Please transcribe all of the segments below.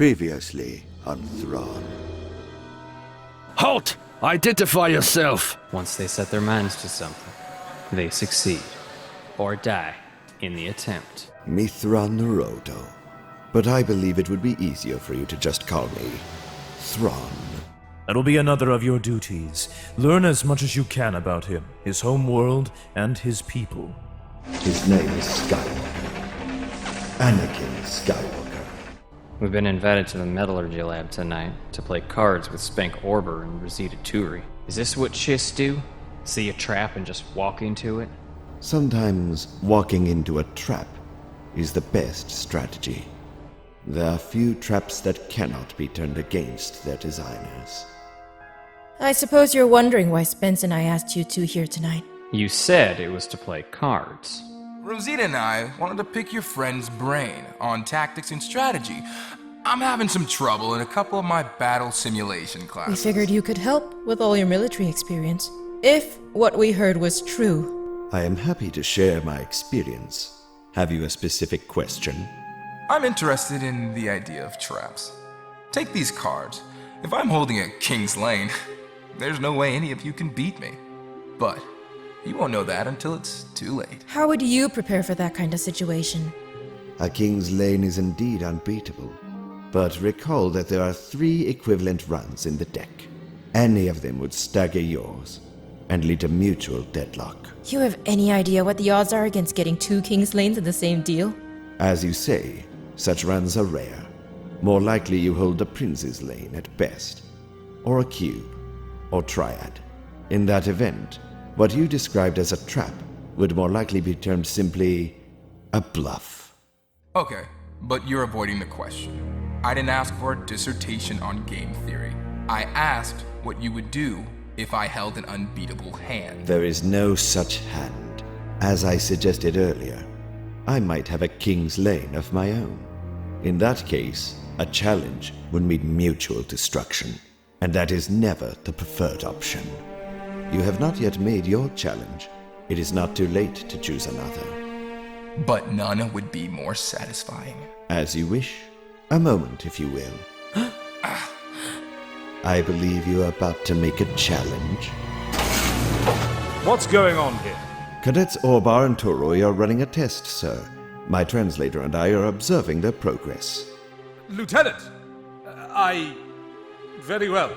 Previously on Thrawn. Halt! Identify yourself! Once they set their minds to something, they succeed. Or die in the attempt. mitth'raw'nuruodo. But I believe it would be easier for you to just call me Thrawn. That'll be another of your duties. Learn as much as you can about him, his home world, and his people. His name is Skywalker. Anakin Skywalker. We've been invited to the metallurgy lab tonight to play cards with Spenc, Orbar, and Rosita Turuy. Is this what chists do? See a trap and just walk into it? Sometimes walking into a trap is the best strategy. There are few traps that cannot be turned against their designers. I suppose you're wondering why Spence and I asked you two here tonight. You said it was to play cards. Rosita and I wanted to pick your friend's brain on tactics and strategy. I'm having some trouble in a couple of my battle simulation We classes. figured you could help with all your military experience, if what we heard was true. I am happy to share my experience. Have you a specific question? I'm interested in the idea of traps. Take these cards. If I'm holding a King's Lane, there's no way any of you can beat me. But you won't know that until it's too late. How would you prepare for that kind of situation? A King's Lane is indeed unbeatable. But recall that there are 3 equivalent runs in the deck. Any of them would stagger yours and lead to mutual deadlock. You have any idea what the odds are against getting 2 King's Lanes in the same deal? As you say, such runs are rare. More likely you hold a Prince's Lane at best, or a cube, or triad. In that event, what you described as a trap would more likely be termed simply a bluff. Okay, but you're avoiding the question. I didn't ask for a dissertation on game theory. I asked what you would do if I held an unbeatable hand. There is no such hand. As I suggested earlier, I might have a King's Lane of my own. In that case, a challenge would mean mutual destruction, and that is never the preferred option. You have not yet made your challenge. It is not too late to choose another. But none would be more satisfying. As you wish. A moment, if you will. I believe you are about to make a challenge. What's going on here? Cadets Orbar and Turuy are running a test, sir. My translator and I are observing their progress. Lieutenant! Very well.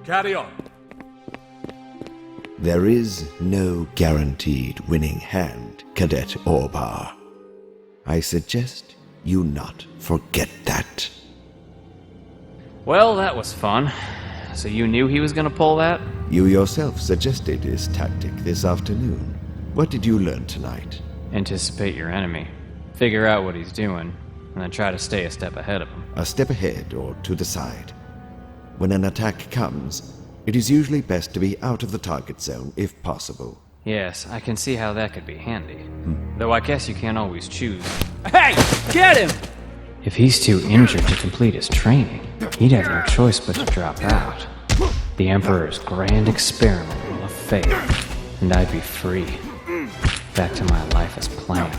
Carry on. There is no guaranteed winning hand, Cadet Orbar. I suggest you not forget that. Well, that was fun. So you knew he was gonna pull that? You yourself suggested his tactic this afternoon. What did you learn tonight? Anticipate your enemy. Figure out what he's doing, and then try to stay a step ahead of him. A step ahead or to the side. When an attack comes, it is usually best to be out of the target zone if possible. Yes, I can see how that could be handy. Though I guess you can't always choose. Hey! Get him! If he's too injured to complete his training, he'd have no choice but to drop out. The Emperor's grand experiment will have failed, and I'd be free. Back to my life as planned.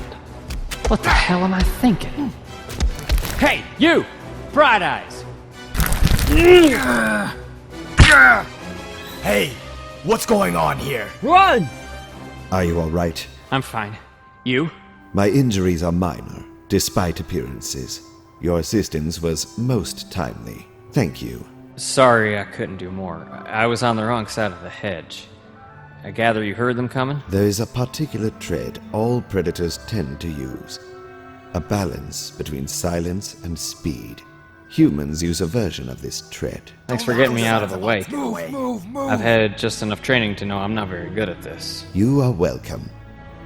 What the hell am I thinking? Hey, you! Bright Eyes! Hey, what's going on here? Run! Are you all right? I'm fine. You? My injuries are minor, despite appearances. Your assistance was most timely. Thank you. Sorry I couldn't do more. I was on the wrong side of the hedge. I gather you heard them coming? There is a particular trait all predators tend to use. A balance between silence and speed. Humans use a version of this trait. Thanks for getting me out of the way. Move! I've had just enough training to know I'm not very good at this. You are welcome.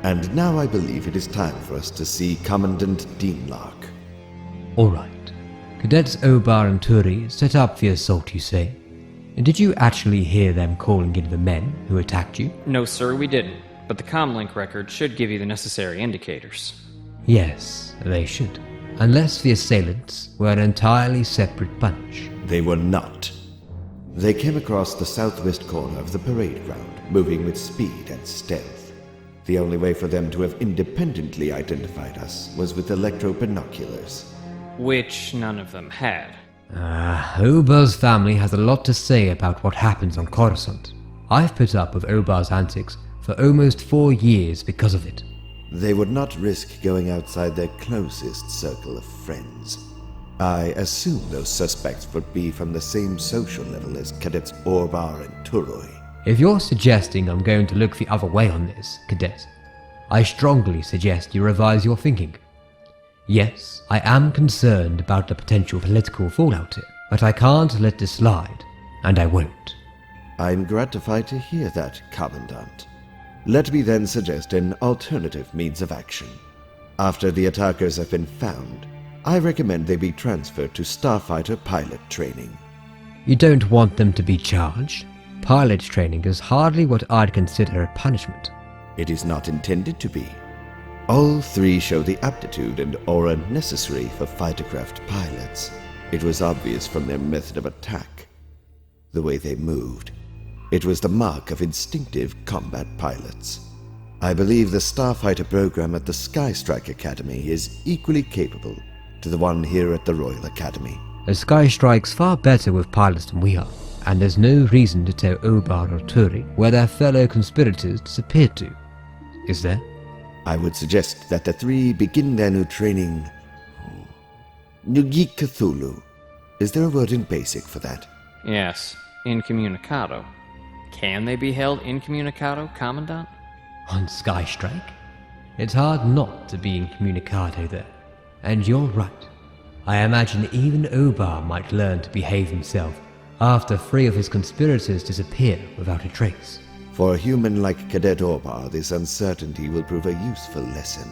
And now I believe it is time for us to see Commandant Deenlark. All right. Cadets Orbar and Turuy set up the assault, you say? And did you actually hear them calling in the men who attacked you? No, sir, we didn't. But the comlink record should give you the necessary indicators. Yes, they should. Unless the assailants were an entirely separate bunch. They were not. They came across the southwest corner of the parade ground, moving with speed and stealth. The only way for them to have independently identified us was with electro binoculars. Which none of them had. Orbar's family has a lot to say about what happens on Coruscant. I've put up with Orbar's antics for almost 4 years because of it. They would not risk going outside their closest circle of friends. I assume those suspects would be from the same social level as Cadets Orbar and Turuy. If you're suggesting I'm going to look the other way on this, Cadet, I strongly suggest you revise your thinking. Yes, I am concerned about the potential political fallout here, but I can't let this slide, and I won't. I'm gratified to hear that, Commandant. Let me then suggest an alternative means of action. After the attackers have been found, I recommend they be transferred to starfighter pilot training. You don't want them to be charged? Pilot training is hardly what I'd consider a punishment. It is not intended to be. All 3 show the aptitude and aura necessary for fightercraft pilots. It was obvious from their method of attack. The way they moved. It was the mark of instinctive combat pilots. I believe the starfighter program at the Skystrike Academy is equally capable to the one here at the Royal Academy. The Skystrike's far better with pilots than we are, and there's no reason to tell Orbar or Turuy where their fellow conspirators disappeared to. Is there? I would suggest that the 3 begin their new training... Nugik Cthulhu. Is there a word in basic for that? Yes, incommunicado. Can they be held incommunicado, Commandant? On Skystrike? It's hard not to be incommunicado there. And you're right. I imagine even Orbar might learn to behave himself after 3 of his conspirators disappear without a trace. For a human like Cadet Orbar, this uncertainty will prove a useful lesson.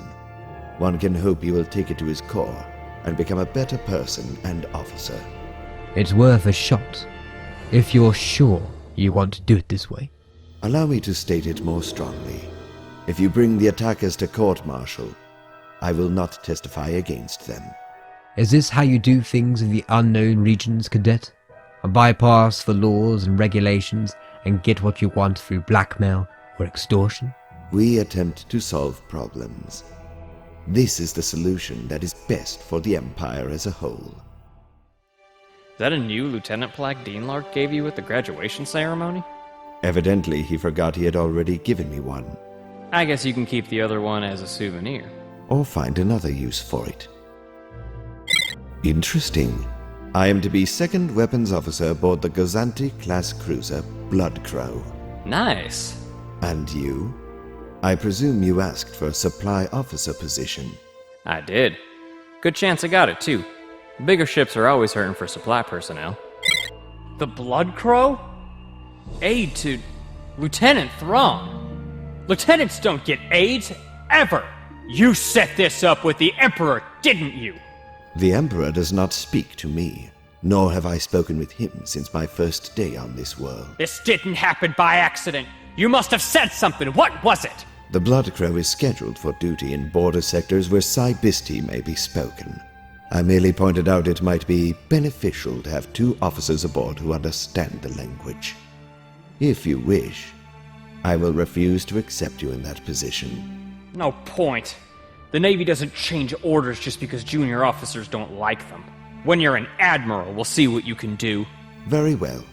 One can hope he will take it to his core and become a better person and officer. It's worth a shot, if you're sure you want to do it this way. Allow me to state it more strongly. If you bring the attackers to court-martial, I will not testify against them. Is this how you do things in the unknown regions, Cadet? A bypass the laws and regulations and get what you want through blackmail or extortion? We attempt to solve problems. This is the solution that is best for the Empire as a whole. Is that a new lieutenant plaque Deenlark gave you at the graduation ceremony? Evidently, he forgot he had already given me one. I guess you can keep the other one as a souvenir. Or find another use for it. Interesting. I am to be 2nd Weapons Officer aboard the Gozanti-class cruiser Bloodcrow. Nice. And you? I presume you asked for a supply officer position. I did. Good chance I got it, too. Bigger ships are always hurting for supply personnel. The Bloodcrow? Aide to Lieutenant Thrawn. Lieutenants don't get aides, ever! You set this up with the Emperor, didn't you? The Emperor does not speak to me, nor have I spoken with him since my first day on this world. This didn't happen by accident. You must have said something. What was it? The Bloodcrow is scheduled for duty in border sectors where Cybisti may be spoken. I merely pointed out it might be beneficial to have 2 officers aboard who understand the language. If you wish, I will refuse to accept you in that position. No point. The Navy doesn't change orders just because junior officers don't like them. When you're an admiral, we'll see what you can do. Very well.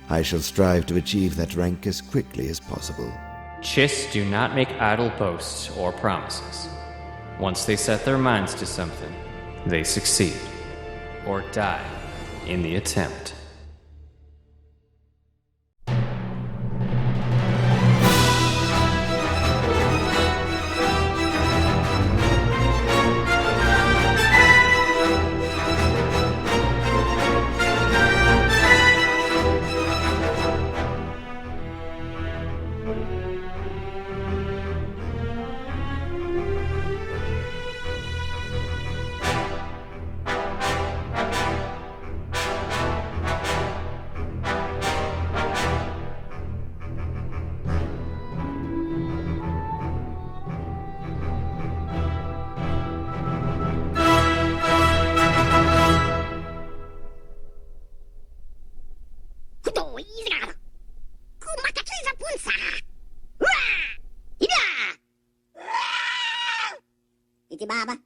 I shall strive to achieve that rank as quickly as possible. Chiss do not make idle boasts or promises. Once they set their minds to something, they succeed. Or die in the attempt. Iti baba.